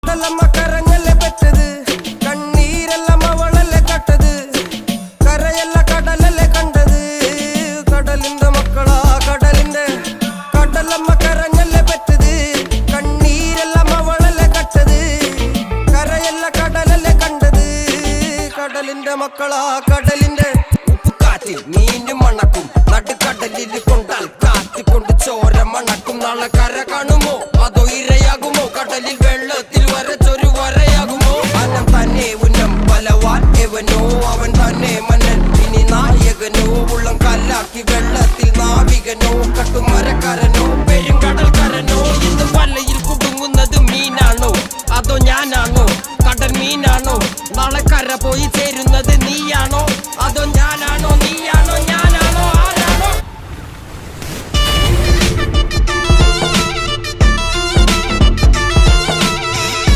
കടലമ്മ കരഞ്ഞല്ലേ പെറ്റത്, കണ്ണീരെല്ലാം അവളല്ലേ കട്ടത്, കരയല്ല കടലല്ലേ കണ്ടത്. കടലിന്റെ മക്കളാ കടലിന്റെ, കടലമ്മ കരഞ്ഞല്ലേ പെറ്റത്, കണ്ണീരെല്ലാം അവളല്ലേ കട്ടത്, കരയല്ല കടലല്ലേ കണ്ടത്. കടലിന്റെ മക്കളാ കടലിന്റെ. ഉപ്പുകാറ്റിൽ മീനും മണക്കും, നടുക്കടലിൽ കൊണ്ടാൽ കാറ്റിക്കൊണ്ട് ചോര മണക്കും. നാളെ കര കാണുമോ അതോ ഇരയാകുമോ, കടലിൽ വെള്ളത്തിൽ വരച്ചൊരു വരയാകുമോ. അനം തന്നെ ഉന്നം ബലവാൻ എവനോ, അവൻ തന്നെ മന്നൻ ഇനി നായകനോ. ഉള്ളം കല്ലാക്കി വെള്ളത്തിൽ നാവികനോ, കട്ടുമരക്കാരനോ പെരുങ്കടൽക്കാരനോ. ഇന്ന് വലയിൽ കുടുങ്ങുന്നത് മീനാണോ അതോ ഞാനാണോ, കടൽ മീനാണോ. നാളെ കര പോയി